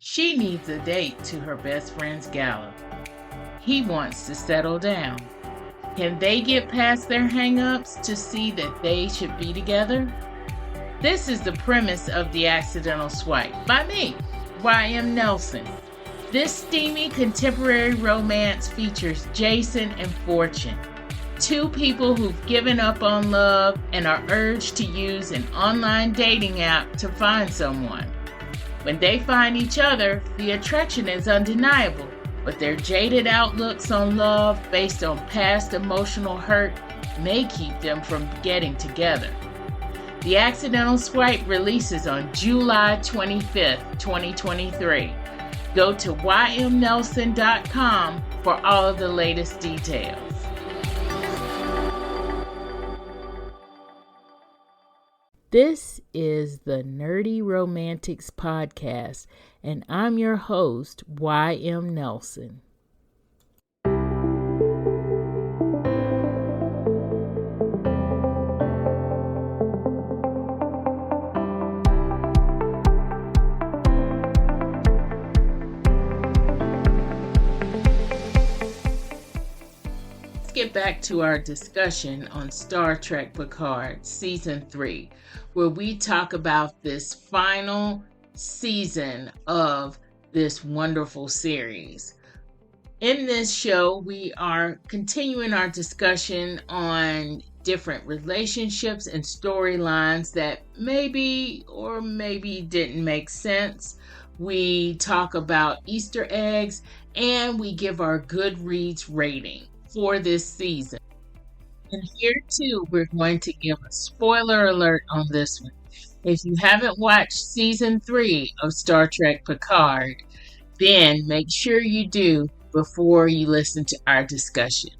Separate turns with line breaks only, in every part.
She needs a date to her best friend's gala. He wants to settle down. Can they get past their hang-ups to see that they should be together? This is the premise of The Accidental Swipe by me, Y.M. Nelson. This steamy contemporary romance features Jason and Fortune, two people who've given up on love and are urged to use an online dating app to find someone. When they find each other, the attraction is undeniable, but their jaded outlooks on love based on past emotional hurt may keep them from getting together. The Accidental Swipe releases on July 25th, 2023. Go to ymnelson.com for all of the latest details. This is the Nerdy Romantics Podcast, and I'm your host, Y.M. Nelson. Get back to our discussion on Star Trek Picard Season 3, where we talk about this final season of this wonderful series. In this show, we are continuing our discussion on different relationships and storylines that maybe or maybe didn't make sense. We talk about Easter eggs and we give our Goodreads rating for this season. And here too, we're going to give a spoiler alert on this one. If you haven't watched season 3 of Star Trek Picard, then make sure you do before you listen to our discussion.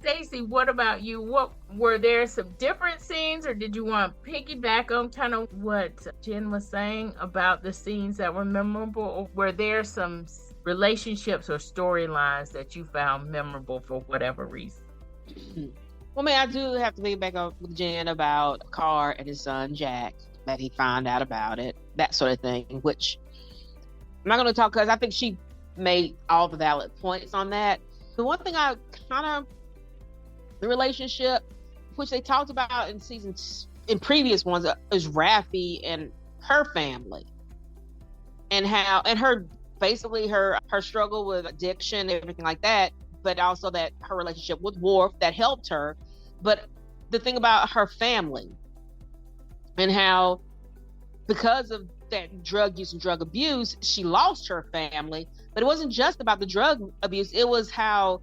Stacy, what about you? What were there some different scenes, or did you want to piggyback on kind of what Jen was saying about the scenes that were memorable? Or were there some relationships or storylines that you found memorable for whatever reason?
Well, I do have to piggyback on with Jen about Carr and his son Jack, that he found out about it, that sort of thing, which I'm not going to talk because I think she made all the valid points on that. The one thing I the relationship, which they talked about in previous ones, is Raffi and her family, and how, and her, basically her struggle with addiction and everything like that, but also that her relationship with Worf that helped her. But the thing about her family and how, because of that drug use and drug abuse, she lost her family. But it wasn't just about the drug abuse, it was how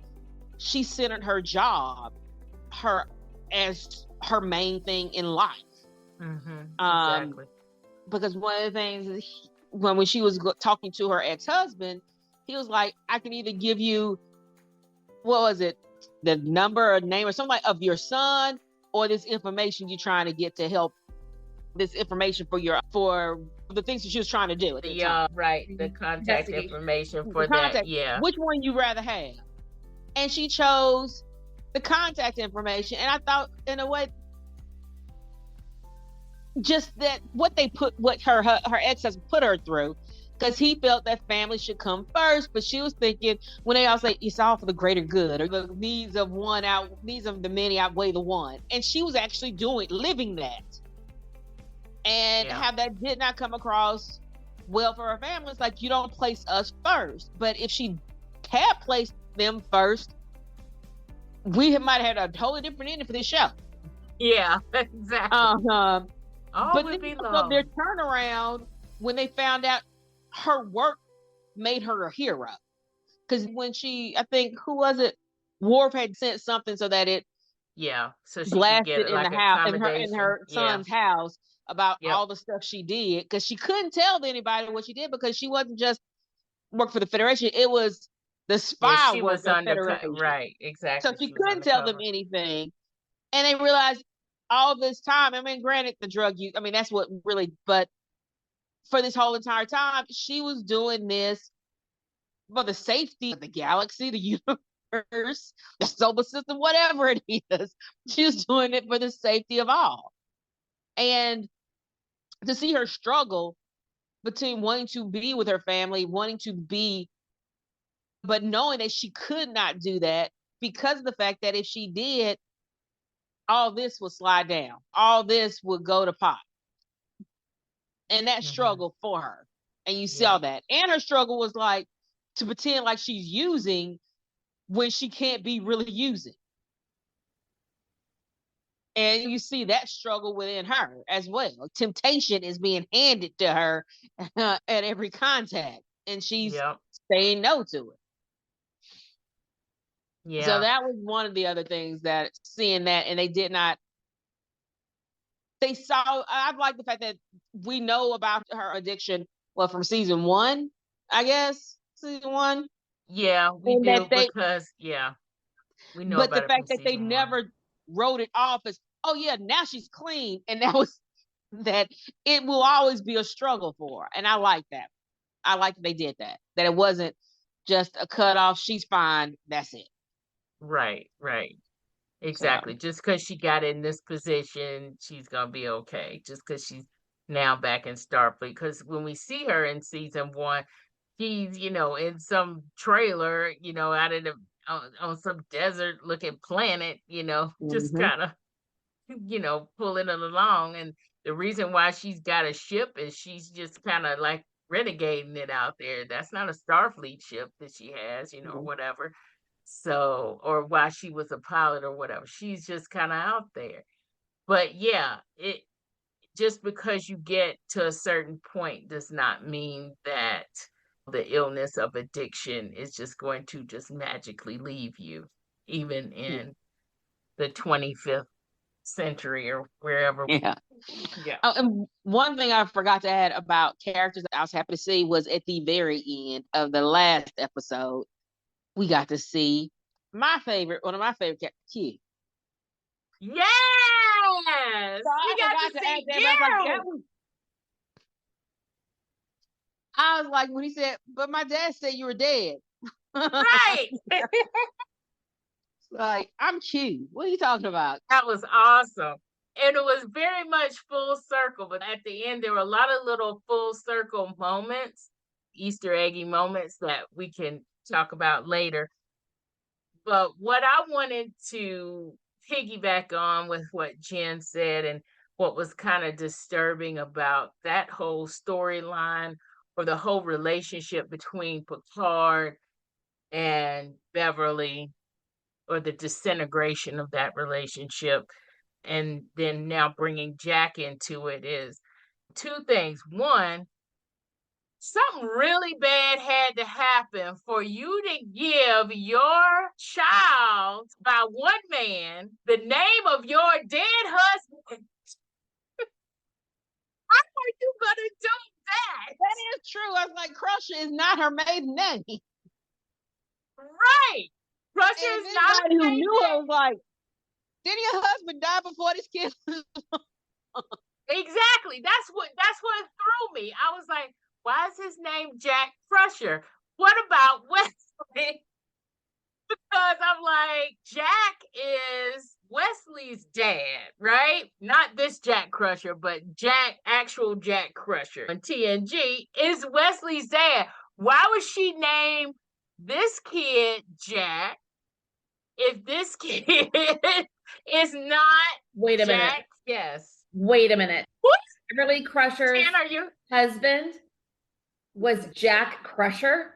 she centered her job as her main thing in life.
Exactly.
Because one of the things is, when she was talking to her ex-husband, he was like, I can either give you, what was it, the number or name or something of your son, or this information you're trying to get to help, this information for the things that she was trying to do.
Right, the contact information for that. Yeah.
Which one you rather have? And she chose the contact information. And I thought, in a way, just that what her ex-husband put her through, because he felt that family should come first, but she was thinking, when they all say it's all for the greater good, or the needs of the many outweigh the one, and she was actually living that, and how that did not come across well for her family. It's like, you don't place us first. But if she had placed them first, we might have had a totally different ending for this show.
Yeah, exactly.
But then their turnaround when they found out her work made her a hero. Because when I think, who was it? Worf had sent something so that it
so she
blasted
could get
in the house, in her son's house, about all the stuff she did. Because she couldn't tell anybody what she did, because she wasn't just work for the Federation. It was the spy work for the Federation.
Right, exactly.
So she couldn't tell them anything. And they realized all this time, granted, the drug use, that's what really, but for this whole entire time, she was doing this for the safety of the galaxy, the universe, the solar system, whatever it is. She was doing it for the safety of all. And to see her struggle between wanting to be with her family, wanting to be, but knowing that she could not do that because of the fact that if she did, all this would slide down. All this would go to pot. And that struggle for her. And you saw that. And her struggle was like to pretend like she's using when she can't be really using. And you see that struggle within her as well. Temptation is being handed to her at every contact, and she's saying no to it. Yeah. So that was one of the other things that seeing that, and they did not. They saw. I like the fact that we know about her addiction. Well, from season 1, I guess season 1.
Yeah, we do because we know.
But the fact that they never wrote it off as, oh yeah, now she's clean, and that was that it will always be a struggle for her, and I like that. I like that they did that. That it wasn't just a cutoff. She's fine. That's it.
Right. Exactly. So, just because she got in this position, she's gonna be okay. Just because she's now back in Starfleet. Because when we see her in season 1, she's in some trailer, out of the on some desert looking planet, just kind of pulling it along. And the reason why she's got a ship is she's just kind of like renegading it out there. That's not a Starfleet ship that she has, or whatever. So, or why she was a pilot or whatever. She's just kind of out there. But yeah, it just because you get to a certain point does not mean that the illness of addiction is just going to just magically leave you, even in the 25th century or wherever.
Yeah. Oh, and one thing I forgot to add about characters that I was happy to see was at the very end of the last episode, we got to see one of my favorite characters, Q.
Yes! So we got to see Q!
I was like, when he said, but my dad said you were dead.
Right.
Like, I'm Q. What are you talking about?
That was awesome. And it was very much full circle. But at the end, there were a lot of little full circle moments, Easter eggy moments that we can talk about later. But what I wanted to piggyback on with what Jen said and what was kind of disturbing about that whole storyline or the whole relationship between Picard and Beverly, or the disintegration of that relationship, and then now bringing Jack into it, is 2 things. One, something really bad had to happen for you to give your child by one man the name of your dead husband. How are you gonna do that?
That is true. I was like, Crusher is not her maiden name.
Right. Crusher is not her
maiden name. Who knew her was like, didn't your husband die before this kid?
Exactly. That's what threw me. I was like, why is his name Jack Crusher? What about Wesley? Because I'm like, Jack is Wesley's dad, right? Not this Jack Crusher, but actual Jack Crusher on TNG is Wesley's dad. Why would she name this kid Jack if this kid is not
Wait a
Jack?
minute.
Yes.
Wait a minute.
What?
Beverly Crusher's husband was Jack Crusher?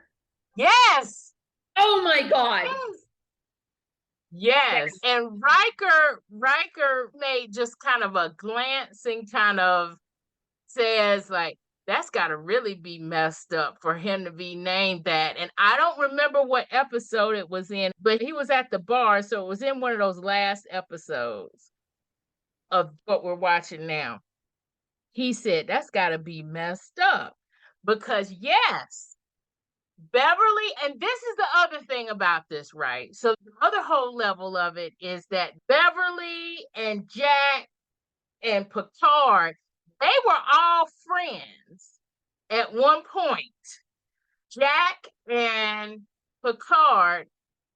Yes.
Oh my God.
Yes. And Riker made just kind of a glancing kind of says like, that's got to really be messed up for him to be named that. And I don't remember what episode it was in, but he was at the bar. So it was in one of those last episodes of what we're watching now. He said, that's got to be messed up because yes, Beverly, and this is the other thing about this, right? So the other whole level of it is that Beverly and Jack and Picard, they were all friends at one point. Jack and Picard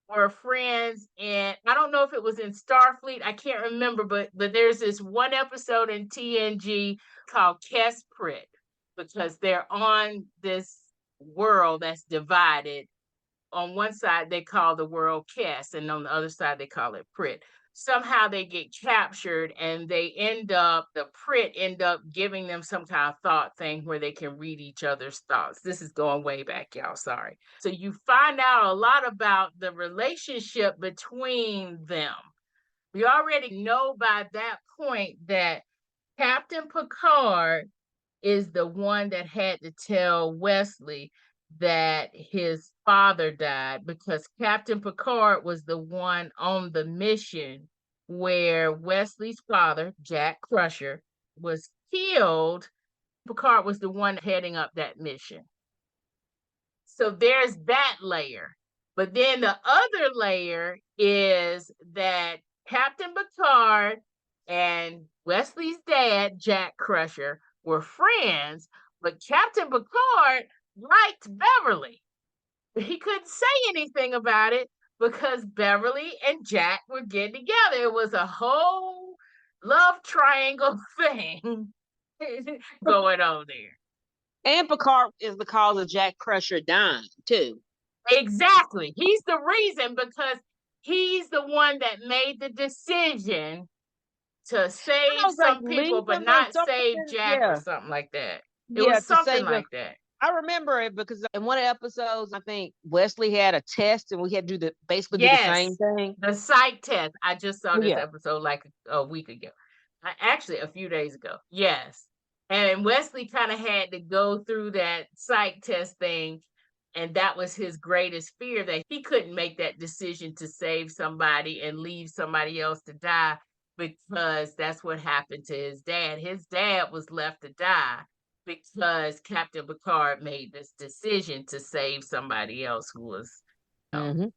were friends, and I don't know if it was in Starfleet. I can't remember, but there's this one episode in TNG called Kes Prit. because they're on this world that's divided. On one side, they call the world Kess, and on the other side, they call it Prit. Somehow they get captured and the Prit end up giving them some kind of thought thing where they can read each other's thoughts. This is going way back, y'all. Sorry. So you find out a lot about the relationship between them. We already know by that point that Captain Picard is the one that had to tell Wesley that his father died, because Captain Picard was the one on the mission where Wesley's father, Jack Crusher, was killed. Picard was the one heading up that mission. So there's that layer. But then the other layer is that Captain Picard and Wesley's dad, Jack Crusher, were friends, but Captain Picard liked Beverly. He couldn't say anything about it because Beverly and Jack were getting together. It was a whole love triangle thing going on there.
And Picard is the cause of Jack Crusher dying, too.
Exactly. He's the reason, because he's the one that made the decision to save some people, but not save Jack or something like that. It was something like that.
I remember it because in one of the episodes, I think Wesley had a test and we had to do basically do the same thing.
The psych test. I just saw this episode like a week ago. Actually, a few days ago. Yes. And Wesley kind of had to go through that psych test thing. And that was his greatest fear, that he couldn't make that decision to save somebody and leave somebody else to die, because that's what happened to his dad. His dad was left to die because Captain Picard made this decision to save somebody else who was, And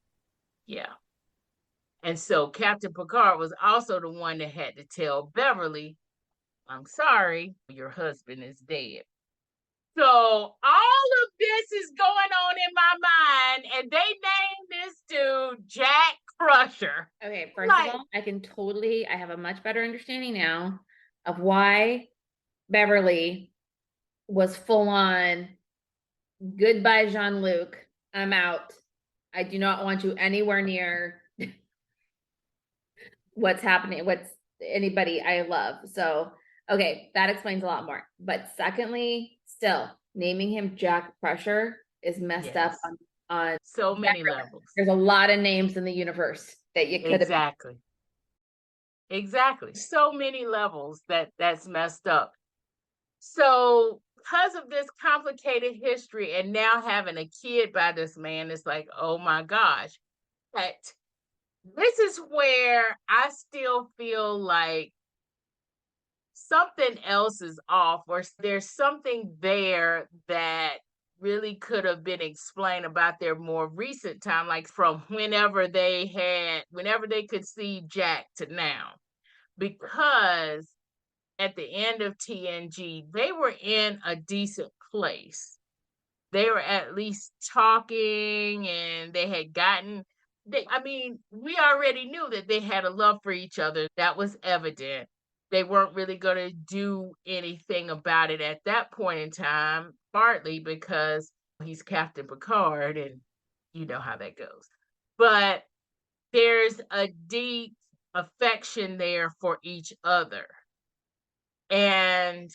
so Captain Picard was also the one that had to tell Beverly, I'm sorry, your husband is dead. So all of this is going on in my mind, and they named this dude Jack Crusher.
Okay, first of all, I have a much better understanding now of why Beverly was full on, goodbye, Jean-Luc. I'm out. I do not want you anywhere near what's happening, what's anybody I love. So, okay, that explains a lot more. But secondly, still, naming him Jack Crusher is messed up on
so many levels.
There's a lot of names in the universe that you could have.
Exactly. So many levels that's messed up. So because of this complicated history and now having a kid by this man, it's like, oh my gosh. But this is where I still feel like something else is off, or there's something there that really could have been explained about their more recent time, like from whenever they could see Jack to now. Because at the end of TNG, they were in a decent place. They were at least talking, and they had we already knew that they had a love for each other. That was evident. They weren't really going to do anything about it at that point in time, partly because he's Captain Picard, and you know how that goes. But there's a deep affection there for each other. And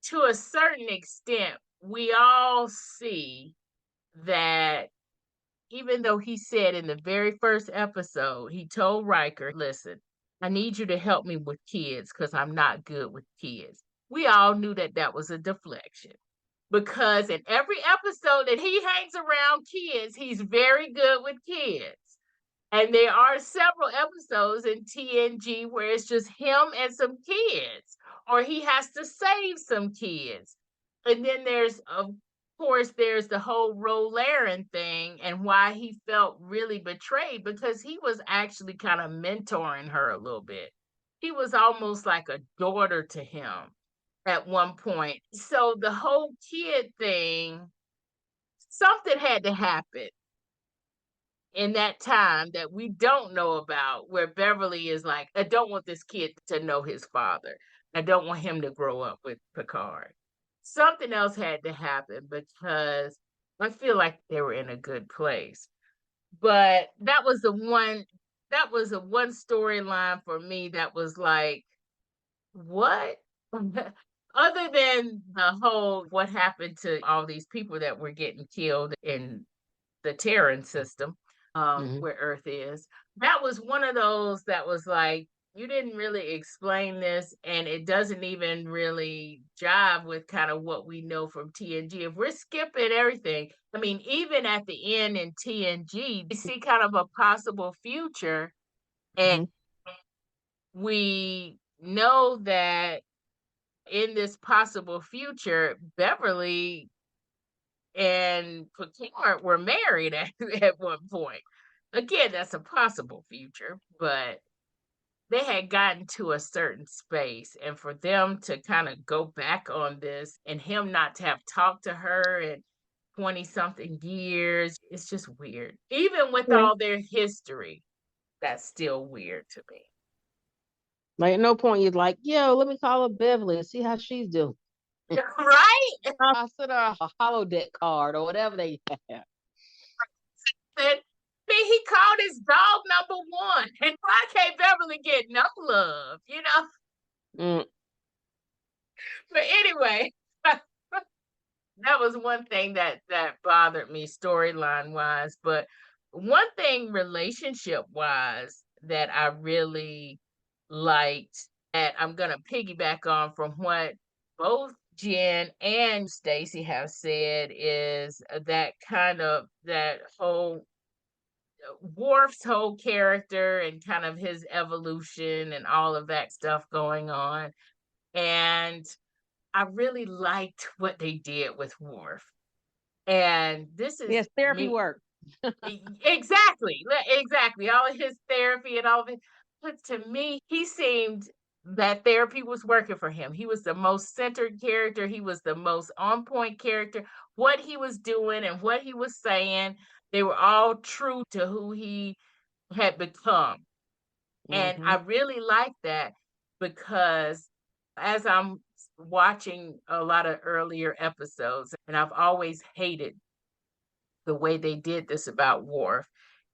to a certain extent, we all see that even though he said in the very first episode, he told Riker, listen, I need you to help me with kids because I'm not good with kids. We all knew that was a deflection, because in every episode that he hangs around kids, he's very good with kids. And there are several episodes in TNG where it's just him and some kids, or he has to save some kids. And then there's, of course, there's the whole Rolaren thing and why he felt really betrayed, because he was actually kind of mentoring her a little bit. He was almost like a daughter to him at one point. So the whole kid thing, something had to happen in that time that we don't know about, where Beverly is like, I don't want this kid to know his father. I don't want him to grow up with Picard. Something else had to happen because I feel like they were in a good place. But that was the one storyline for me that was like, what? Other than the whole what happened to all these people that were getting killed in the Terran system,
Mhm.
where Earth is. That was one of those that was like, you didn't really explain this, and it doesn't even really jive with kind of what we know from TNG. If we're skipping everything, I mean, even at the end in TNG, we see kind of a possible future, and
Mhm.
we know that in this possible future, Beverly and Picard were married at one point. Again, that's a possible future, but they had gotten to a certain space. And for them to kind of go back on this and him not to have talked to her in 20 something years, it's just weird. Even with
Yeah.
all their history, that's still weird to me.
Like at no point you're like, yo, let me call her Beverly and see how she's doing.
Right?
I sent her a holodeck card or whatever they have.
And he called his dog number one. And why can't Beverly get no love, you know?
Mm.
But anyway, that was one thing that bothered me storyline wise. But one thing relationship wise that I really liked, that I'm gonna piggyback on from what both Jen and Stacy have said, is that kind of that whole Worf's whole character and kind of his evolution and all of that stuff going on. And I really liked what they did with Worf. And this is
Yes, therapy
me.
work.
Exactly. Exactly. All of his therapy and all of it. But to me, he seemed that therapy was working for him. He was the most centered character. He was the most on point character. What he was doing and what he was saying, they were all true to who he had become. And I
Hmm.
really like that because as I'm watching a lot of earlier episodes, and I've always hated the way they did this about Worf.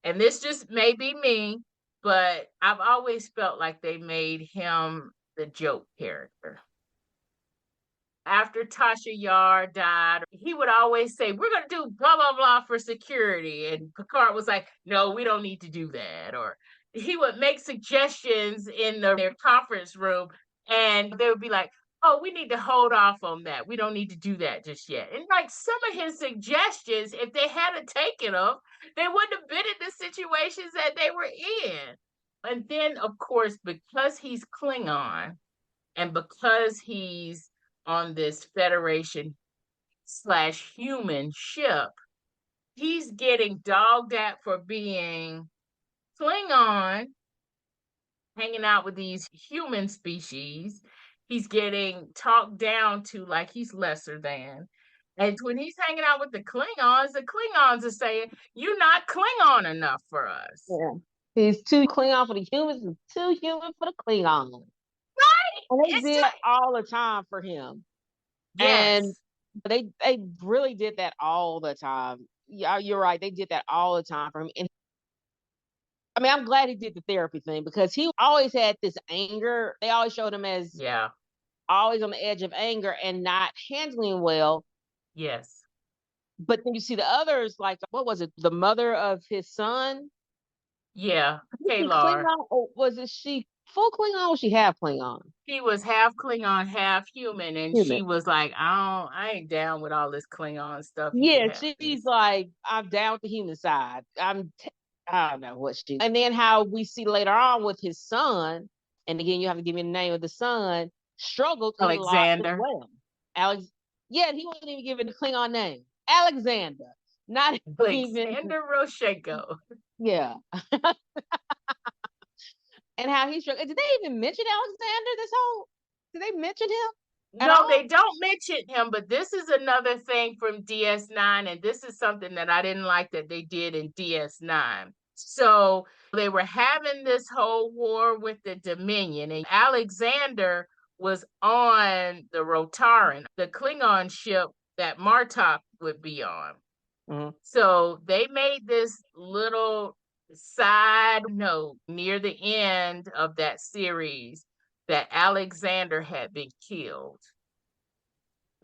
And this just may be me, but I've always felt like they made him the joke character. After Tasha Yar died, he would always say, "We're going to do blah, blah, blah for security." And Picard was like, "No, we don't need to do that." Or he would make suggestions in their conference room, and they would be like, "Oh, we need to hold off on that. We don't need to do that just yet." And like some of his suggestions, if they hadn't taken them, they wouldn't have been in the situations that they were in. And then, of course, because he's Klingon, and because he's on this Federation slash human ship, he's getting dogged at for being Klingon, hanging out with these human species. He's getting talked down to like he's lesser than. And when he's hanging out with the Klingons are saying, "You're not Klingon enough for us."
Yeah. He's too Klingon for the humans and too human for the Klingons. And they
It's
did
just,
that all the time for him. And
yes,
they really did that all the time. Yeah, you're right. They did that all the time for him. And I mean, I'm glad he did the therapy thing because he always had this anger. They always showed him as
yeah,
always on the edge of anger and not handling well.
yes,
But then you see the others, like what was it? The mother of his son?
yeah,
Was she
Kalar.
Klingon or was it she full Klingon or was she half Klingon?
She was half Klingon, half human, and
Human.
she was like, I ain't down with all this Klingon stuff. You can
Yeah,
have
she's
this."
like, I'm down with the human side. I don't know what she. And then how we see later on with his son, and again, you have to give me the name of the son, struggled a lot as
Alexander.
well. Alex, yeah, he wasn't even given the Klingon name. Alexander. Not even,
Alexander Roshenko.
yeah. And how he struggled. Did they even mention Alexander this whole? Did they mention him at
No,
all?
they don't mention him, but this is another thing from DS9, and this is something that I didn't like that they did in DS9. So they were having this whole war with the Dominion, and Alexander was on the Rotaran, the Klingon ship that Martok would be on.
Mhm.
So they made this little side note near the end of that series that Alexander had been killed.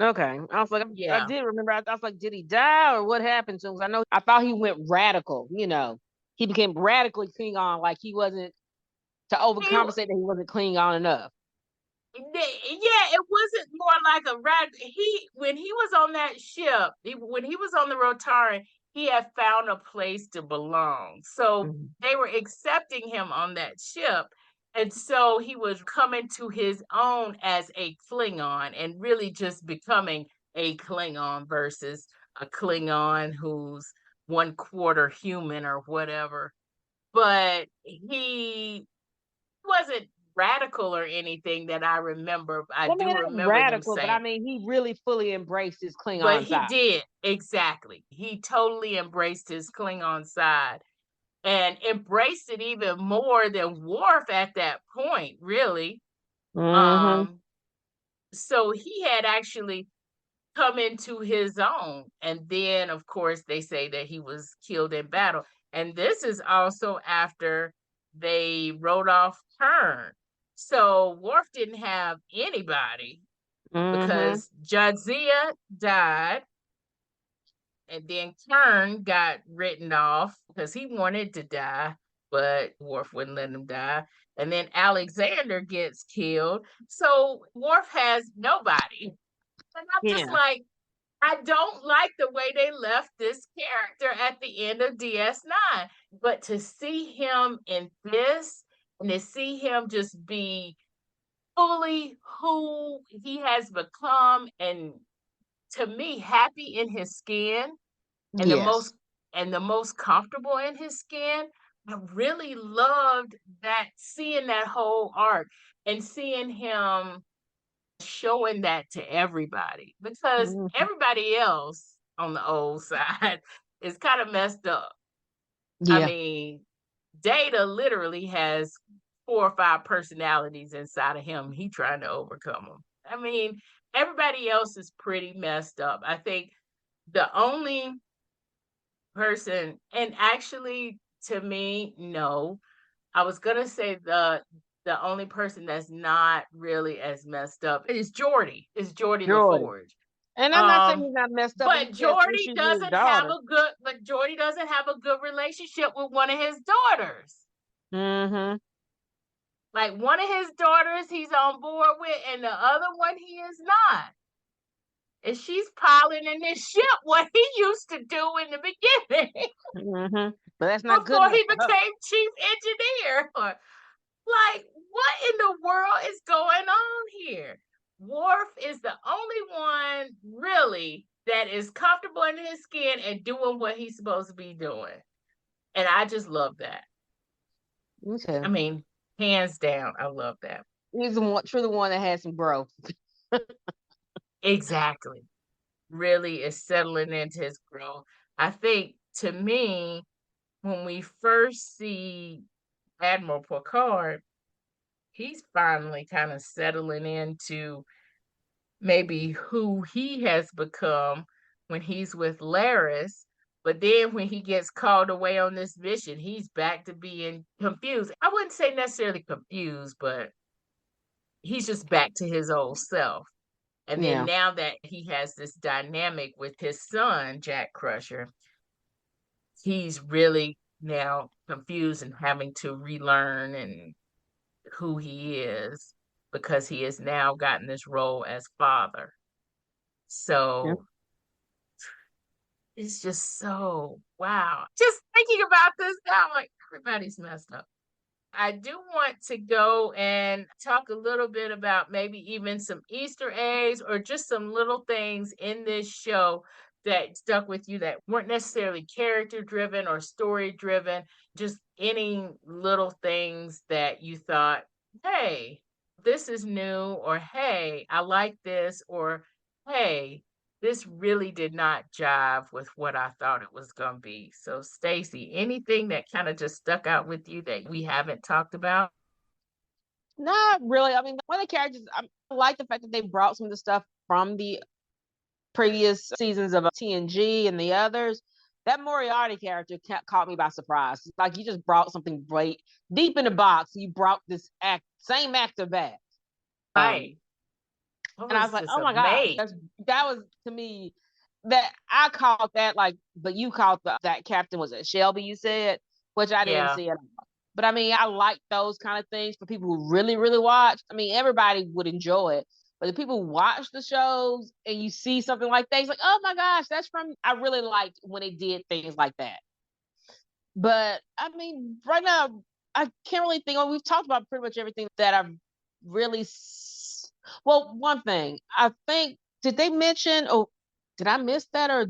Okay. I was like, I
Yeah.
did remember. I was like, did he die or what happened to him? 'Cause I thought he went radical. He became radically Klingon, like he wasn't to
He
overcompensate that he wasn't Klingon enough.
Yeah, it wasn't more like a rat. When he was on that ship, when he was on the Rotaran, he had found a place to belong. So
Mhm.
they were accepting him on that ship. And so he was coming to his own as a Klingon and really just becoming a Klingon versus a Klingon who's 1/4 human or whatever. But he wasn't radical or anything that I remember. I
Well, I mean,
do
not
remember them
radical, but I
saying,
mean, he really fully embraced his
but
Klingon
he
side.
did exactly. He totally embraced his Klingon side and embraced it even more than Worf at that point, really.
Mm-hmm.
Um, so he had actually come into his own. And then, of course, they say that he was killed in battle. And this is also after they wrote off Kern. So Worf didn't have anybody
Mm-hmm.
because Jadzia died, and then Kern got written off because he wanted to die, but Worf wouldn't let him die. And then Alexander gets killed. So Worf has nobody. And I'm just
Yeah.
like, I don't like the way they left this character at the end of DS9. But to see him in this and to see him just be fully who he has become and to me happy in his skin and
Yes.
the most comfortable in his skin. I really loved that seeing that whole arc and seeing him showing that to everybody because
Mhm.
everybody else on the old side is kind of messed up. I
Yeah.
mean, Data literally has 4 or 5 personalities inside of him. He trying to overcome them. I mean, everybody else is pretty messed up. I think the only person, and actually to me, no, I was gonna say the only person that's not really as messed up is Jordy. Is Jordy
Jordan.
LaForge.
And I'm not saying
Um,
he's not messed up, but
but
he has issues with his daughter.
Jordy doesn't have a good relationship with one of his daughters.
Mm-hmm.
Like one of his daughters he's on board with, and the other one he is not. And she's piling in this ship what he used to do in the beginning
Mm-hmm. But that's not good
before
enough
he
for her.
became chief engineer. Like, what in the world is going on here? Worf is the only one really that is comfortable in his skin and doing what he's supposed to be doing. And I just love that.
Okay.
I mean, hands down, I love that.
He's the one that has some growth.
Exactly. Really is settling into his growth. I think to me, when we first see Admiral Picard, he's finally kind of settling into maybe who he has become when he's with Laris. But then when he gets called away on this mission, he's back to being confused. I wouldn't say necessarily confused, but he's just back to his old self. And then
Yeah.
now that he has this dynamic with his son, Jack Crusher, he's really now confused and having to relearn and who he is because he has now gotten this role as father.
Yeah.
So it's just so wow. Just thinking about this now, like everybody's messed up. I do want to go and talk a little bit about maybe even some Easter eggs or just some little things in this show that stuck with you that weren't necessarily character driven or story driven, just any little things that you thought, hey, this is new, or hey, I like this, or hey, this really did not jive with what I thought it was going to be. So, Stacy, anything that kind of just stuck out with you that we haven't talked about?
Not really. I mean, one of the characters, like the fact that they brought some of the stuff from the previous seasons of TNG and the others. That Moriarty character caught me by surprise. Like, you just brought something great deep in the box. You brought this same actor back.
Right.
And I was like, oh my gosh, that was to me that I called that, like, but you called that captain, was it Shelby, you said, which I didn't see at all. But I mean, I like those kind of things for people who really, really watch. I mean, everybody would enjoy it. But the people who watch the shows and you see something like that, it's like, oh my gosh, that's from, I really liked when they did things like that. But I mean, right now, I can't really think, we've talked about pretty much everything that I've really, well, one thing, I think, did they mention, did I miss that? Or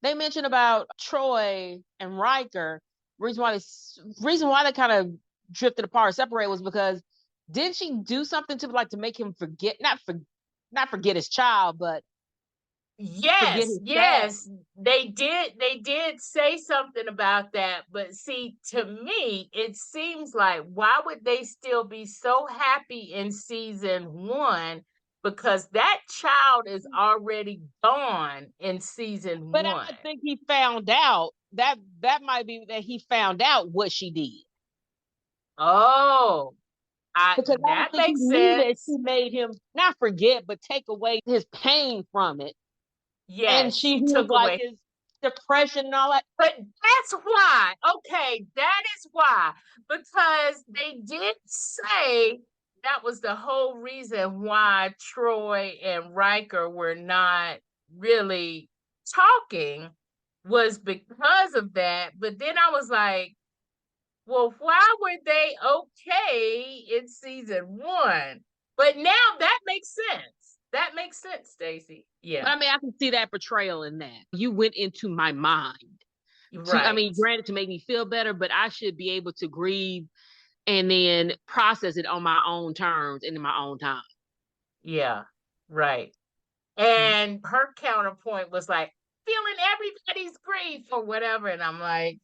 they mention about Troy and Riker? Reason why they kind of drifted apart, separated, was because didn't she do something to make him forget, not forget his child, but
yes, they did say something about that. But see, to me, it seems like, why would they still be so happy in season 1? Because that child is already gone in season 1.
But I think he found out that might be that he found out what she did.
Oh,
because
that makes sense.
That she made him not forget, but take away his pain from it.
Yes,
and she took away his depression and all that.
But that's why. Okay, that is why. Because they did say that was the whole reason why Troy and Riker were not really talking, was because of that. But then I was like, well, why were they okay in season 1? But now that makes sense. That makes sense, Staci. Yeah.
But I mean, I can see that portrayal in that. You went into my mind.
Right.
I mean, granted, to make me feel better, but I should be able to grieve and then process it on my own terms and in my own time.
Yeah, right. And her counterpoint was like, feeling everybody's grief or whatever. And I'm like,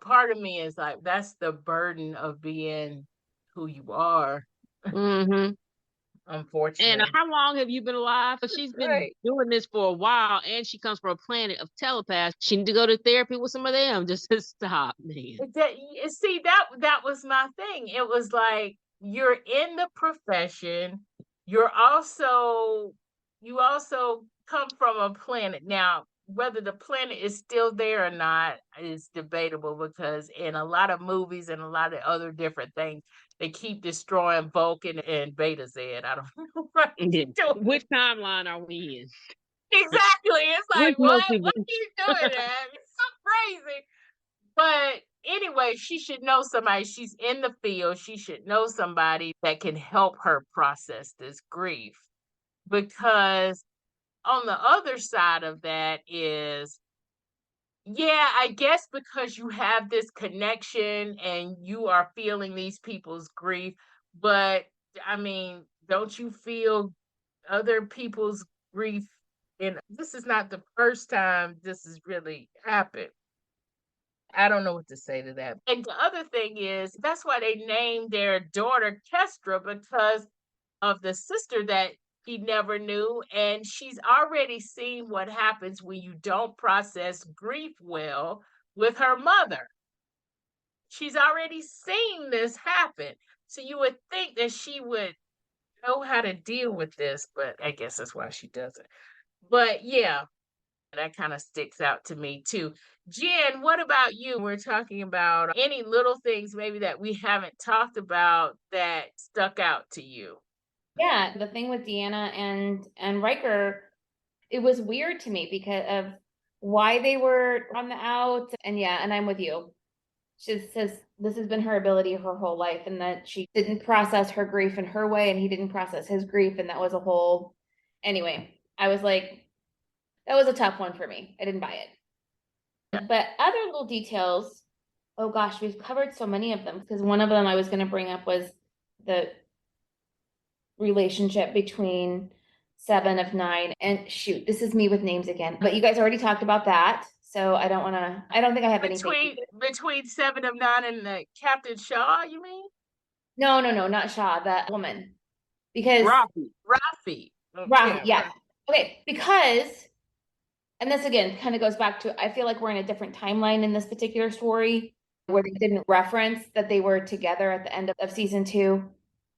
part of me is like, that's the burden of being who you are.
Mm-hmm.
Unfortunately.
And how long have you been alive? She's been doing this for a while, and she comes from a planet of telepaths. She need to go to therapy with some of them just to stop, man.
See, that was my thing. It was like, you're in the profession. You also come from a planet. Now, whether the planet is still there or not is debatable, because in a lot of movies and a lot of other different things, they keep destroying Vulcan and Beta Z. I don't know what
which timeline are we in?
Exactly. It's like, what are you doing, man? It's so crazy. But anyway, she should know somebody. She's in the field. She should know somebody that can help her process this grief. Because on the other side of that is, yeah, I guess because you have this connection and you are feeling these people's grief, but I mean, don't you feel other people's grief? And this is not the first time this has really happened. I don't know what to say to that. And the other thing is, that's why they named their daughter Kestra, because of the sister that he never knew. And she's already seen what happens when you don't process grief well with her mother. She's already seen this happen. So you would think that she would know how to deal with this, but I guess that's why she doesn't. But yeah, that kind of sticks out to me too. Jen, what about you? We're talking about any little things maybe that we haven't talked about that stuck out to you.
Yeah, the thing with Deanna and Riker, it was weird to me because of why they were on the out. And yeah, and I'm with you. She says this has been her ability her whole life, and that she didn't process her grief in her way, and he didn't process his grief, and that was a whole. Anyway, I was like, that was a tough one for me. I didn't buy it. Yeah. But other little details, oh gosh, we've covered so many of them, because one of them I was going to bring up was the relationship between 7 of 9 and shoot, this is me with names again, but you guys already talked about that, so I don't think I have anything
between 7 of 9 and Captain Shaw, you mean?
No, no, no, not Shaw, that woman. Because
Rafi. Oh,
Rafi,
yeah,
yeah.
Rafi.
Okay, because, and this again kind of goes back to, I feel like we're in a different timeline in this particular story where they didn't reference that they were together at the end of season 2.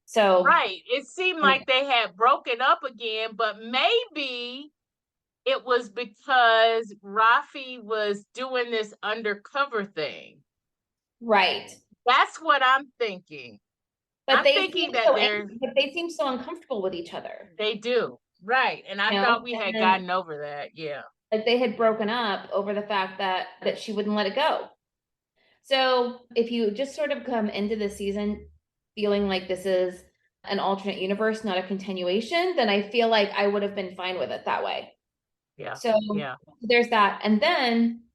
So,
Right. It seemed like they had broken up again, but maybe it was because Rafi was doing this undercover thing.
right.
That's what I'm thinking.
But
I'm
they
thinking
seem
that
so angry, but they seem so uncomfortable with each other,
they do. Right. And I
you
thought
know?
we
And
had
then
gotten over that. Yeah.
like they had broken up over the fact that she wouldn't let it go. So if you just sort of come into the season feeling like this is an alternate universe, not a continuation, then I feel like I would have been fine with it that way.
Yeah.
So
Yeah.
there's that. And then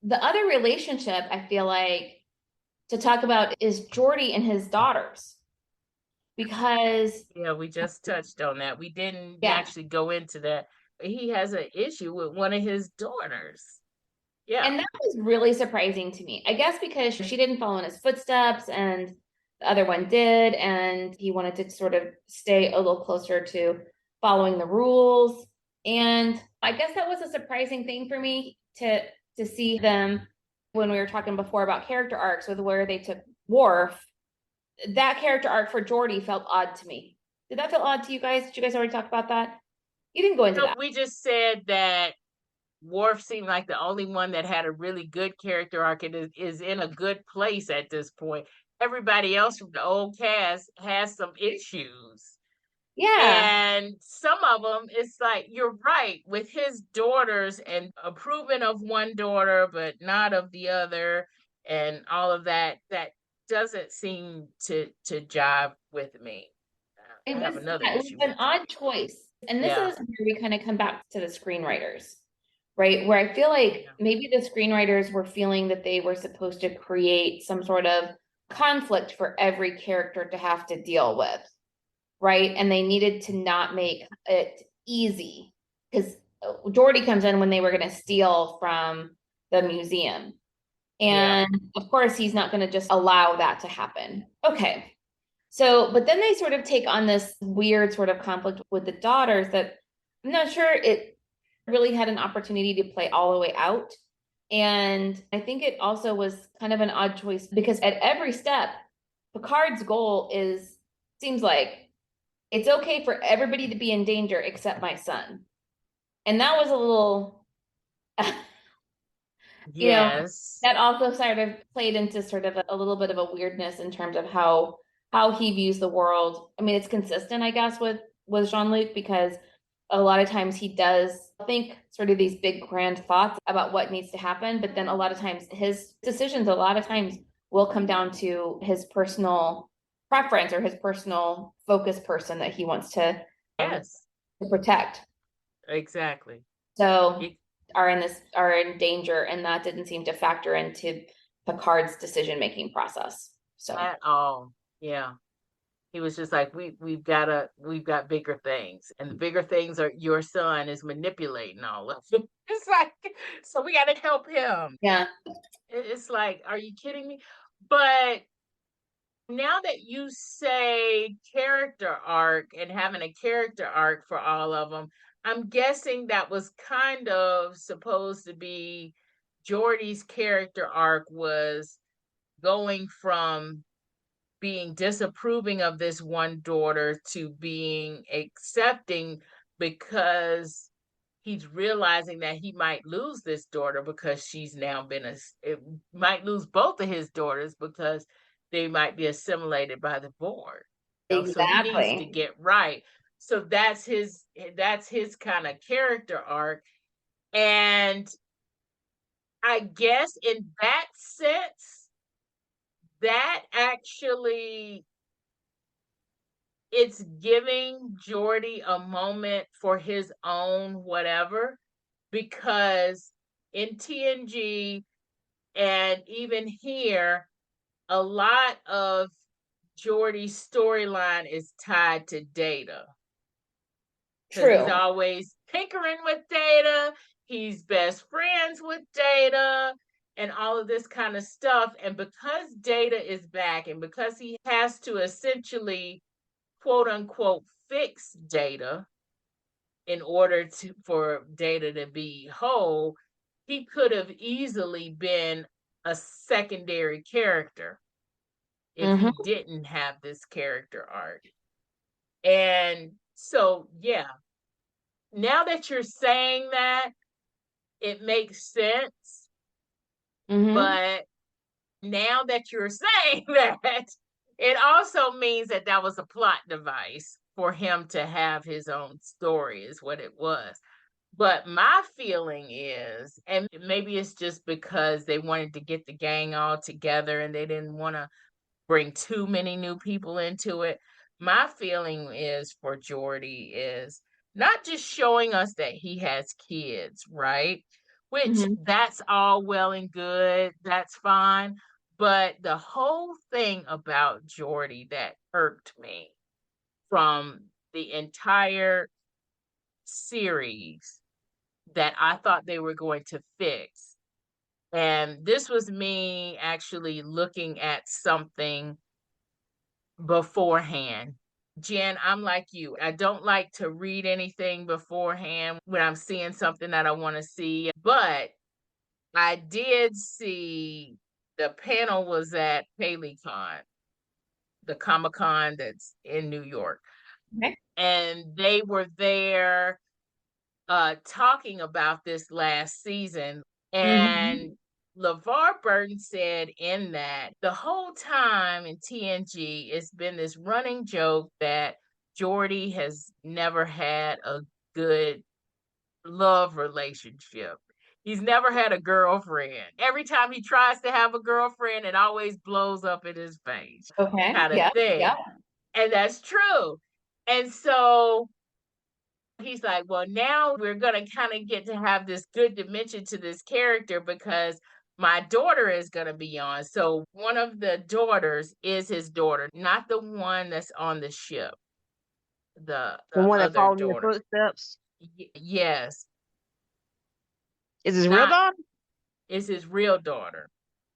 the other relationship I feel like to talk about is Geordi and his daughters. Because
Yeah, we just touched on that. We didn't
yeah,
actually go into that. He has an issue with one of his daughters. Yeah.
and that was really surprising to me. I guess because she didn't follow in his footsteps and the other one did, and he wanted to sort of stay a little closer to following the rules. And I guess that was a surprising thing for me to see them when we were talking before about character arcs with where they took Worf. That character arc for Geordi felt odd to me. Did that feel odd to you guys? Did you guys already talk about that? You didn't go into
So
that.
we just said that Worf seemed like the only one that had a really good character arc and is in a good place at this point. Everybody else from the old cast has some issues.
Yeah.
And some of them, it's like, you're right, with his daughters and approving of one daughter, but not of the other, and all of that, that doesn't seem to jive with me.
It
I
was
have another
yeah, it was
issue
an
with it.
odd choice. And this
Yeah.
is where we kind of come back to the screenwriters, right? Where I feel like
Yeah.
maybe the screenwriters were feeling that they were supposed to create some sort of conflict for every character to have to deal with, right? And they needed to not make it easy because Geordi comes in when they were going to steal from the museum.
Yeah.
And of course, he's not going to just allow that to happen. Okay. So, but then they sort of take on this weird sort of conflict with the daughters that I'm not sure it really had an opportunity to play all the way out. And I think it also was kind of an odd choice because at every step, Picard's goal seems like it's okay for everybody to be in danger except my son. And that was a little, you know,
Yes.
that also sort of played into sort of a little bit of a weirdness in terms of how he views the world. I mean, it's consistent, I guess, with Jean-Luc because a lot of times he does think sort of these big grand thoughts about what needs to happen, but then a lot of times his decisions a lot of times will come down to his personal preference or his personal focus person that he wants
Yes.
to protect.
Exactly.
So
It,
are in danger, and that didn't seem to factor into Picard's decision making process. So
at all. Yeah. He was just like, we've got bigger things. And the bigger things are your son is manipulating all of it. It's like, so we gotta help him.
yeah,
It's like, are you kidding me? But now that you say character arc and having a character arc for all of them, I'm guessing that was kind of supposed to be Geordie's character arc was going from being disapproving of this one daughter to being accepting because he's realizing that he might lose this daughter because she's now been it might lose both of his daughters because they might be assimilated by the board. So he needs to
exactly.
get right. So that's his kind of character arc. And I guess in that sense, that actually it's giving Geordie a moment for his own whatever, because in TNG and even here, a lot of Geordie's storyline is tied to Data because he's
True.
always tinkering with Data. He's best friends with Data. and all of this kind of stuff. And because Data is back and because he has to essentially, quote unquote, fix Data in order for Data to be whole, he could have easily been a secondary character if he didn't have this character arc. And so, yeah, now that you're saying that, it makes sense. But now that you're saying that, it also means that that was a plot device for him to have his own story, is what it was. But my feeling is, and maybe it's just because they wanted to get the gang all together and they didn't want to bring too many new people into it. My feeling is for Geordi is not just showing us that he has kids, right? Which that's all well and good, that's fine. But the whole thing about Geordi that irked me from the entire series that I thought they were going to fix. And this was me actually looking at something beforehand. Jen, I'm like you. I don't like to read anything beforehand when I'm seeing something that I want to see. But I did see the panel was at HaleyCon, the Comic Con that's in New York.
Okay.
And they were there talking about this last season. And LeVar Burton said in that the whole time in TNG, it's been this running joke that Geordi has never had a good love relationship. He's never had a girlfriend. Every time he tries to have a girlfriend, it always blows up in his face.
Okay.
Kind of thing.
Yeah.
And that's true. And so he's like, well, now we're going to kind of get to have this good dimension to this character because my daughter is going to be on. So one of the daughters is his daughter, not the one that's on the ship. The
one that
other
followed in the
daughter.
footsteps.
Yes.
Is his real daughter?
Is his real daughter.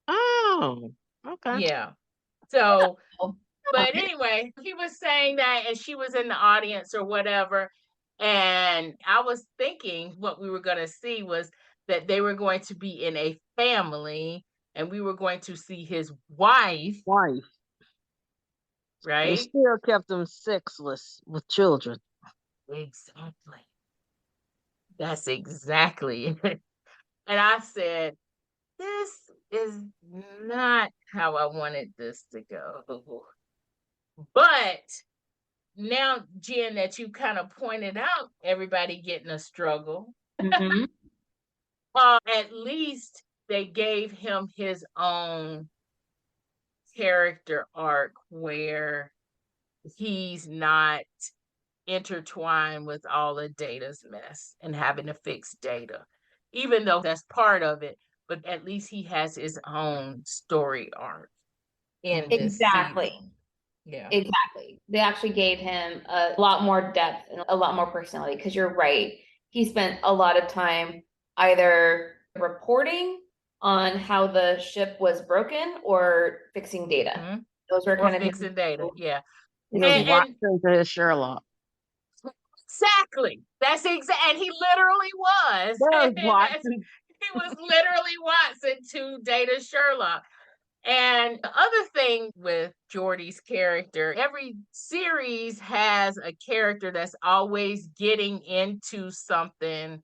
Oh, okay.
Yeah. So, but anyway, he was saying that, and she was in the audience or whatever. And I was thinking what we were going to see was that they were going to be in a family and we were going to see his wife. Right?
They still kept him sexless with children.
Exactly. That's exactly it. And I said, this is not how I wanted this to go. But now, Jen, that you kind of pointed out, everybody getting a struggle. At least they gave him his own character arc where he's not intertwined with all of Data's mess and having to fix Data, even though that's part of it. But at least he has his own story arc in this season. Yeah,
exactly. They actually gave him a lot more depth and a lot more personality because you're right. He spent a lot of time either reporting on how the ship was broken or fixing Data. Those were kind of
fixing Data. Yeah,
he was Watson to his Sherlock.
Exactly. That's exactly, and he literally was.
Watson.
He was literally Watson to Data Sherlock. And the other thing with Geordi's character, every series has a character that's always getting into something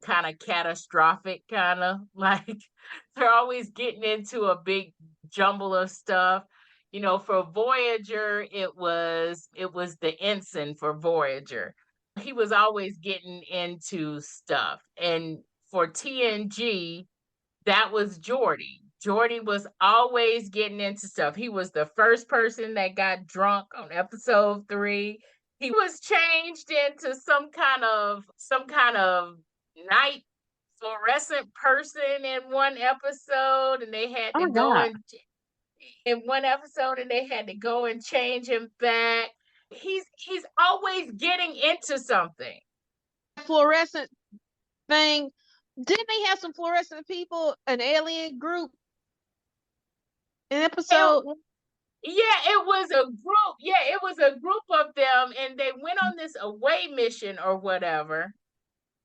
kind of catastrophic, kind of like they're always getting into a big jumble of stuff. You know, for Voyager, it was the ensign for Voyager. He was always getting into stuff. And for TNG, that was Geordi. Geordi was always getting into stuff. He was the first person that got drunk on episode 3. He was changed into some kind of night fluorescent person in one episode, and they had to go in one episode, and they had to go and change him back. He's always getting into something.
Fluorescent thing Didn't they have some fluorescent people, an alien group, an episode?
Yeah, it was a group. Yeah, it was a group of them, and they went on this away mission or whatever.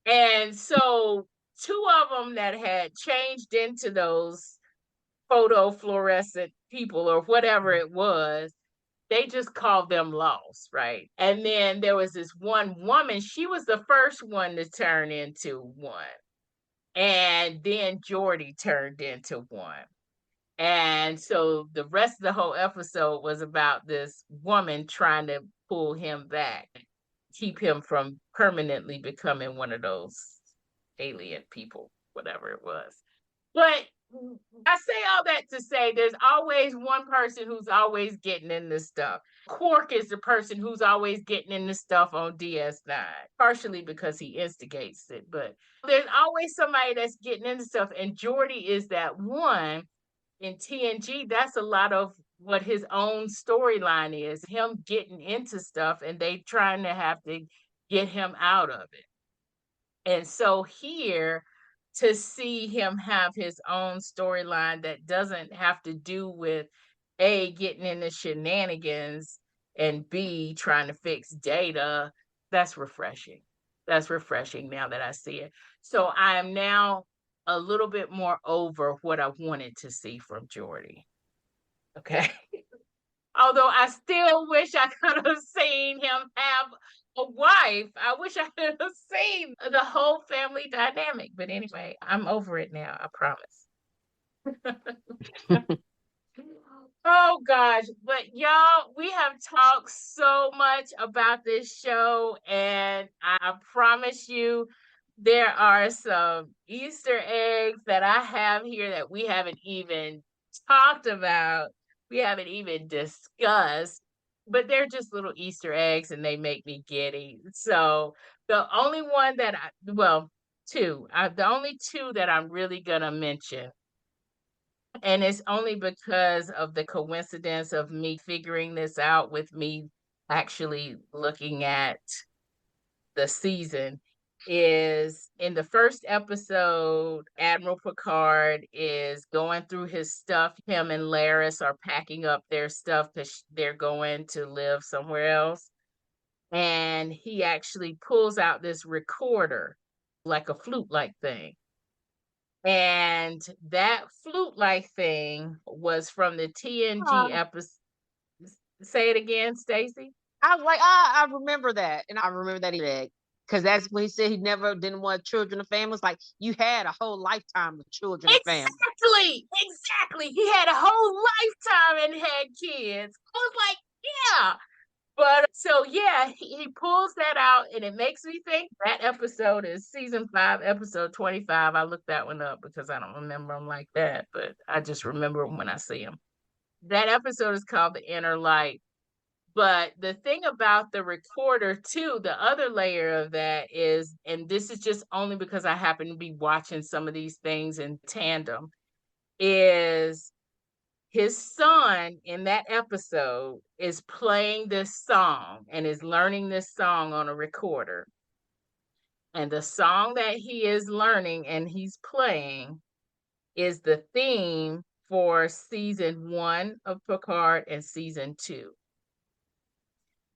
And so two of them that had changed into those photofluorescent people or whatever it was, they just called them lost, right? And then there was this one woman, she was the first one to turn into one. And then Jordy turned into one. And so the rest of the whole episode was about this woman trying to pull him back, keep him from permanently becoming one of those alien people, whatever it was. But I say all that to say there's always one person who's always getting into stuff. Quark is the person who's always getting into stuff on DS9, partially because he instigates it, but there's always somebody that's getting into stuff, and Geordi is that one. In TNG, that's a lot of what his own storyline is, him getting into stuff and they trying to have to get him out of it. And so here, to see him have his own storyline that doesn't have to do with A, getting into shenanigans, and B, trying to fix data, that's refreshing. That's refreshing now that I see it. So I am now a little bit more over what I wanted to see from Geordi. Okay. Although I still wish I could have seen him have a wife. I wish I could have seen the whole family dynamic. But anyway, I'm over it now. I promise. Oh gosh, but y'all, we have talked so much about this show, and I promise you, there are some Easter eggs that I have here that we haven't even talked about. We haven't even discussed, but they're just little Easter eggs and they make me giddy. So the only one that the only two that I'm really gonna mention, and it's only because of the coincidence of me figuring this out with me actually looking at the season, is in the first episode, Admiral Picard is going through his stuff. Him and Laris are packing up their stuff because they're going to live somewhere else. And he actually pulls out this recorder, like a flute-like thing. And that flute-like thing was from the TNG episode. Say it again, Stacy.
I was like, I remember that. And I remember that egg. Because that's when he said he never didn't want children and families. Like, you had a whole lifetime with children and families.
Exactly. He had a whole lifetime and had kids. I was like, yeah. But so yeah, he pulls that out, and it makes me think that episode is season 5, episode 25. I looked that one up because I don't remember them like that, but I just remember them when I see them. That episode is called The Inner Light. But the thing about the recorder too, the other layer of that is, and this is just only because I happen to be watching some of these things in tandem, is his son in that episode is playing this song and is learning this song on a recorder. And the song that he is learning and he's playing is the theme for season 1 of Picard and season 2.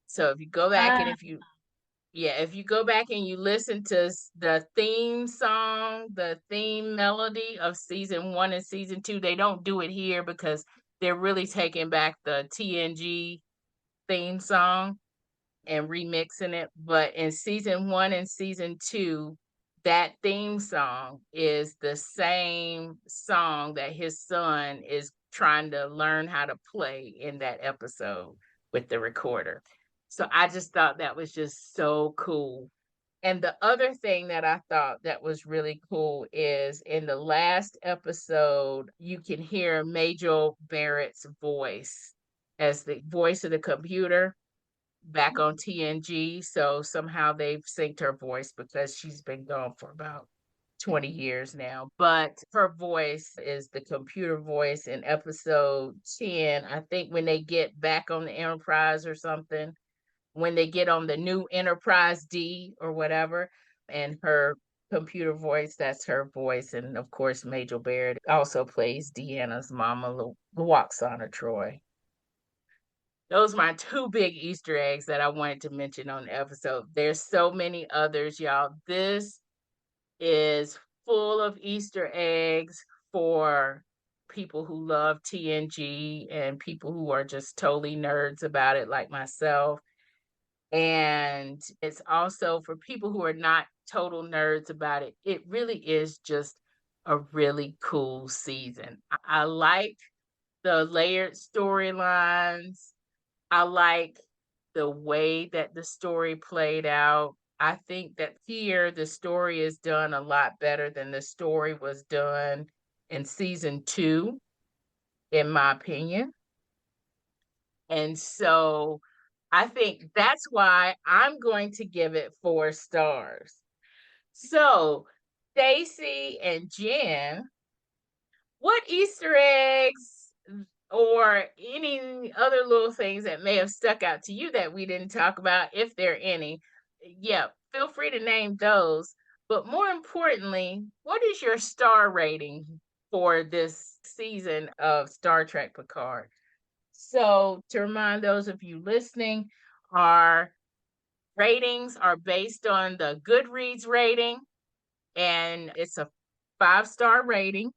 So if you go back and if you go back and you listen to the theme song, the theme melody of season 1 and season 2, they don't do it here because they're really taking back the TNG theme song and remixing it. But in season 1 and season 2, that theme song is the same song that his son is trying to learn how to play in that episode with the recorder. So I just thought that was just so cool. And the other thing that I thought that was really cool is in the last episode, you can hear Major Barrett's voice as the voice of the computer back on TNG. So somehow they've synced her voice because she's been gone for about 20 years now. But her voice is the computer voice in episode 10. I think when they get back on the Enterprise or something, when they get on the new Enterprise D or whatever, and her computer voice, that's her voice. And of course, Majel Barrett also plays Deanna's mama, Luoxana Troy. Those are my two big Easter eggs that I wanted to mention on the episode. There's so many others, y'all. This is full of Easter eggs for people who love TNG and people who are just totally nerds about it, like myself. And it's also for people who are not total nerds about it. It really is just a really cool season. I like the layered storylines. I like the way that the story played out. I think that here the story is done a lot better than the story was done in season 2, in my opinion. And so I think that's why I'm going to give it 4 stars. So, Staci and Jen, what Easter eggs or any other little things that may have stuck out to you that we didn't talk about, if there are any, yeah, feel free to name those. But more importantly, what is your star rating for this season of Star Trek Picard? So, to remind those of you listening, our ratings are based on the Goodreads rating, and it's a 5-star rating.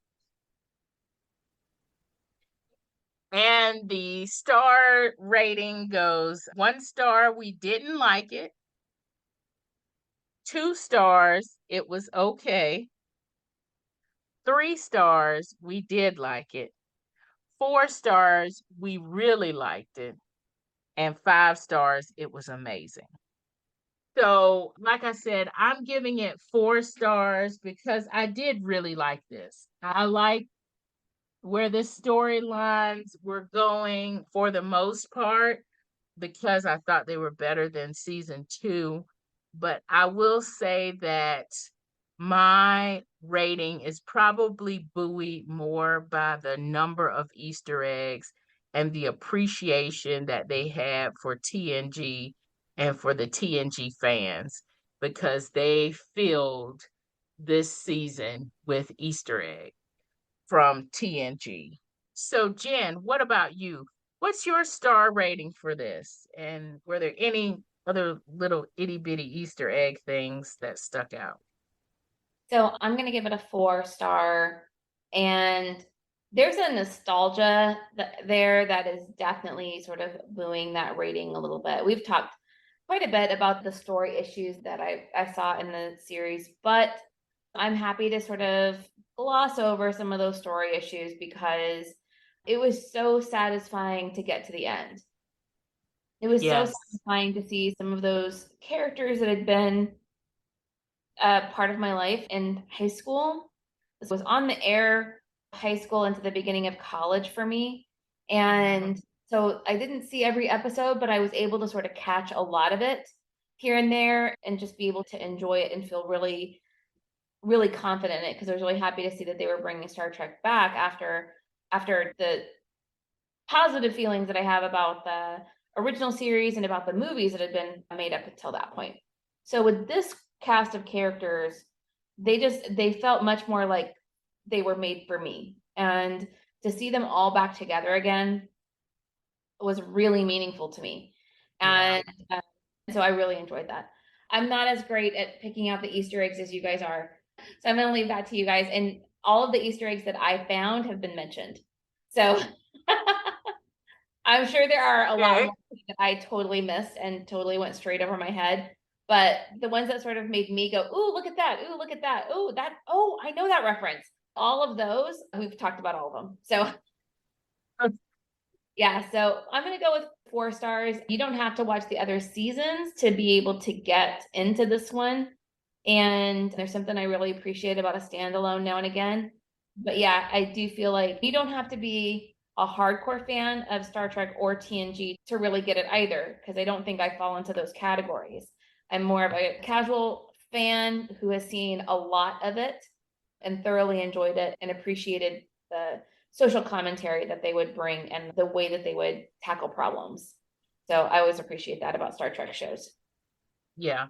And the star rating goes 1 star, we didn't like it. 2 stars, it was okay. 3 stars, we did like it. 4 stars, we really liked it. And 5 stars, it was amazing. So, like I said, I'm giving it 4 stars because I did really like this. I like where the storylines were going for the most part because I thought they were better than season 2. But I will say that my rating is probably buoyed more by the number of Easter eggs and the appreciation that they have for TNG and for the TNG fans because they filled this season with Easter eggs from TNG. So, Jen, what about you? What's your star rating for this? And were there any other little itty bitty Easter egg things that stuck out?
So I'm going to give it a 4 star. And there's a nostalgia there that is definitely sort of buoying that rating a little bit. We've talked quite a bit about the story issues that I saw in the series, but I'm happy to sort of gloss over some of those story issues because it was so satisfying to get to the end. It was so
Yes.
satisfying to see some of those characters that had been part of my life in high school. This was on the air high school into the beginning of college for me. And so I didn't see every episode, but I was able to sort of catch a lot of it here and there and just be able to enjoy it and feel really, really confident in it because I was really happy to see that they were bringing Star Trek back after the positive feelings that I have about the original series and about the movies that had been made up until that point. So with this cast of characters, they felt much more like they were made for me. And to see them all back together again was really meaningful to me. And so I really enjoyed that. I'm not as great at picking out the Easter eggs as you guys are. So I'm going to leave that to you guys. And all of the Easter eggs that I found have been mentioned. So I'm sure there are a lot more that I totally missed and totally went straight over my head. But the ones that sort of made me go, ooh, look at that. Ooh, look at that. Oh, I know that reference. All of those, we've talked about all of them. So yeah, so I'm going to go with 4 stars. You don't have to watch the other seasons to be able to get into this one. And there's something I really appreciate about a standalone now and again. But yeah, I do feel like you don't have to be a hardcore fan of Star Trek or TNG to really get it either, because I don't think I fall into those categories. I'm more of a casual fan who has seen a lot of it and thoroughly enjoyed it and appreciated the social commentary that they would bring and the way that they would tackle problems. So I always appreciate that about Star Trek shows.
Yeah.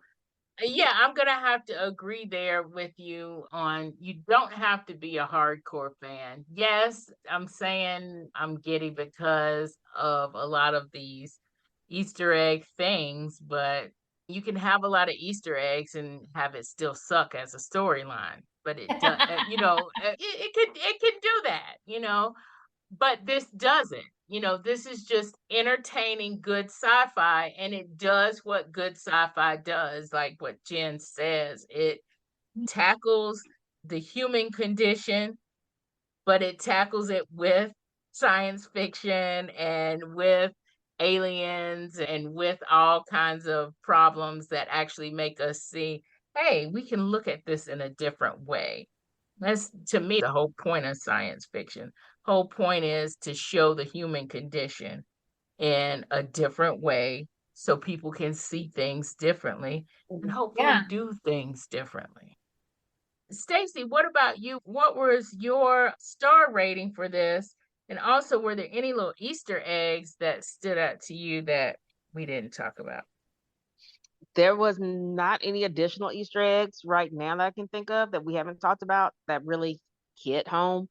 Yeah, I'm gonna have to agree there with you on you don't have to be a hardcore fan. Yes, I'm saying I'm giddy because of a lot of these Easter egg things, but you can have a lot of Easter eggs and have it still suck as a storyline. But it does, it can do that, but this doesn't. This is just entertaining good sci-fi, and it does what good sci-fi does, like what Jen says. It tackles the human condition, but it tackles it with science fiction and with aliens and with all kinds of problems that actually make us see, hey, we can look at this in a different way. That's, to me, the whole point of science fiction. Whole point is to show the human condition in a different way so people can see things differently and hopefully
Yeah.
do things differently. Stacy, what about you? What was your star rating for this? And also, were there any little Easter eggs that stood out to you that we didn't talk about?
There was not any additional Easter eggs right now that I can think of that we haven't talked about that really hit home.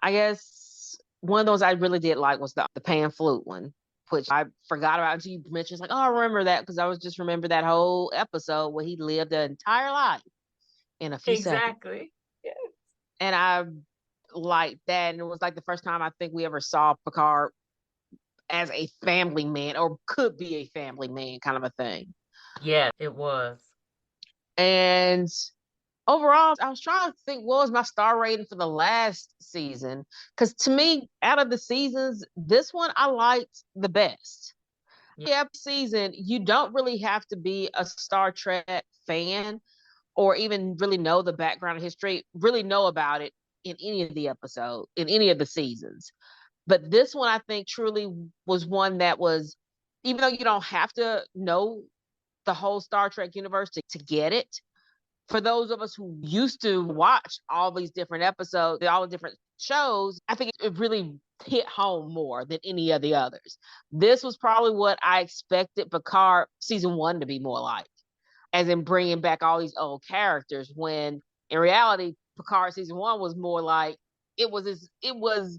I guess one of those I really did like was the pan flute one, which I forgot about until you mentioned. It's like, oh, I remember that because I was just remember that whole episode where he lived an entire life in a few seconds.
Exactly. Yeah.
And I liked that. And it was like the first time I think we ever saw Picard as a family man or could be a family man kind of a thing.
Yeah, it was.
And overall, I was trying to think what was my star rating for the last season. Because to me, out of the seasons, this one I liked the best. Yeah, season, you don't really have to be a Star Trek fan or even really know the background history, really know about it in any of the episodes, in any of the seasons. But this one, I think, truly was one that was, even though you don't have to know the whole Star Trek universe to get it, for those of us who used to watch all these different episodes, all the different shows, I think it really hit home more than any of the others. This was probably what I expected Picard season 1 to be more like, as in bringing back all these old characters. When in reality, Picard season 1 was more like it was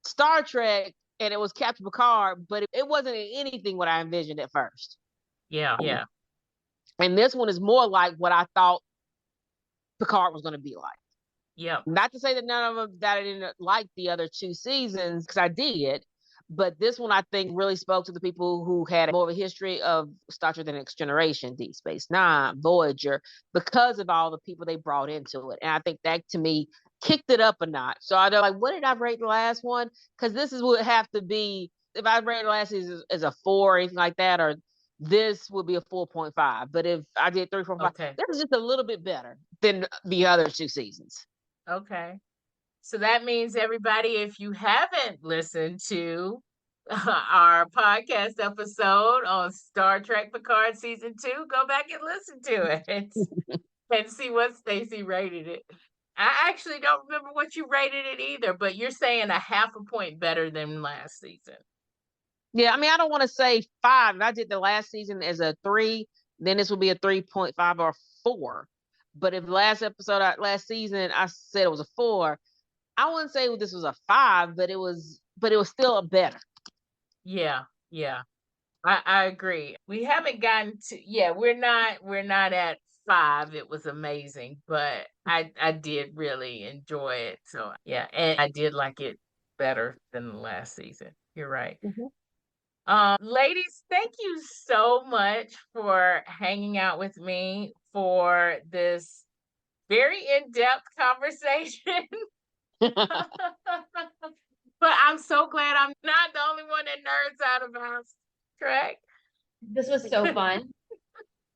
Star Trek and it was Captain Picard, but it wasn't anything what I envisioned at first.
Yeah, yeah.
And this one is more like what I thought Picard was going to be like.
Yeah.
Not to say that none of them that I didn't like the other 2 seasons, because I did, but this one I think really spoke to the people who had more of a history of Star Trek: The Next Generation, Deep Space Nine, Voyager, because of all the people they brought into it. And I think that to me kicked it up a notch. So I don't like, what did I rate the last one? Because this is would have to be, if I rated the last season as a 4 or anything like that, or this would be a 4.5. But if I did 3, 4, 5,
Okay.
this is just a little bit better than the other 2 seasons.
Okay. So that means, everybody, if you haven't listened to our podcast episode on Star Trek Picard season 2, go back and listen to it and see what Stacy rated it. I actually don't remember what you rated it either, but you're saying a half a point better than last season.
Yeah, I mean, I don't want to say 5. If I did the last season as a 3, then this would be a 3.5 or 4. But if last season, I said it was a 4, I wouldn't say this was a 5, but it was still a better.
Yeah, yeah. I agree. We haven't gotten to, yeah, we're not at 5. It was amazing, but I did really enjoy it. So yeah, and I did like it better than the last season. You're right. Ladies, thank you so much for hanging out with me for this very in-depth conversation. But I'm so glad I'm not the only one that nerds out about Trek.
This was so fun.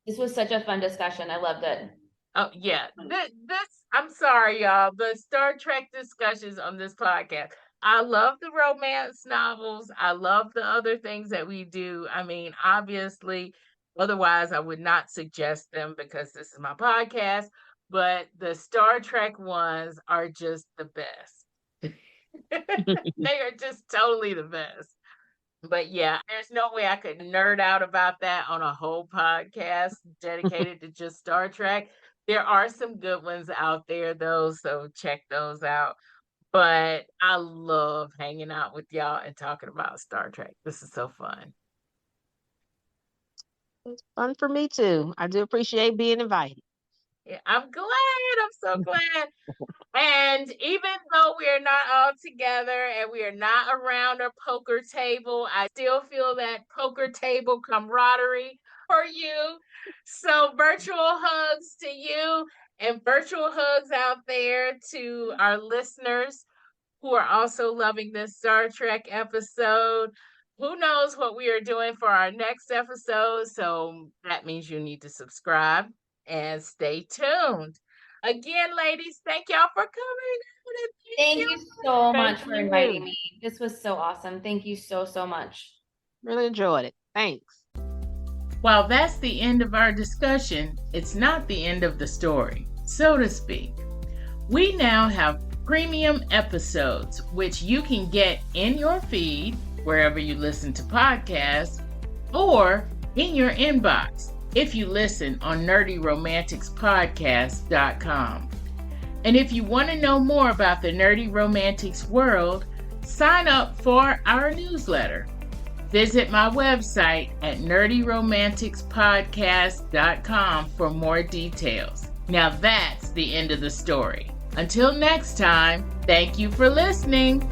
This was such a fun discussion. I loved it.
Oh yeah, this I'm sorry, y'all. The Star Trek discussions on this podcast. I love the romance novels. I love the other things that we do. I mean, obviously, otherwise I would not suggest them because this is my podcast. But the Star Trek ones are just the best. They are just totally the best. But yeah, there's no way I could nerd out about that on a whole podcast dedicated to just Star Trek. There are some good ones out there though, so check those out. But I love hanging out with y'all and talking about Star Trek. This is so fun.
It's fun for me too. I do appreciate being invited.
Yeah, I'm glad. I'm so glad. And even though we are not all together and we are not around a poker table, I still feel that poker table camaraderie for you. So, virtual hugs to you and virtual hugs out there to our listeners who are also loving this Star Trek episode. Who knows what we are doing for our next episode? So, that means you need to subscribe and stay tuned. Again, ladies, thank y'all for coming.
Thank you so
Thank
much for
you.
inviting me. This was so awesome. Thank you so, so much.
Really enjoyed it. Thanks.
While that's the end of our discussion, it's not the end of the story, so to speak. We now have premium episodes, which you can get in your feed, wherever you listen to podcasts, or in your inbox if you listen on nerdyromanticspodcast.com. And if you want to know more about the Nerdy Romantics world, sign up for our newsletter. Visit my website at nerdyromanticspodcast.com for more details. Now that's the end of the story. Until next time, thank you for listening.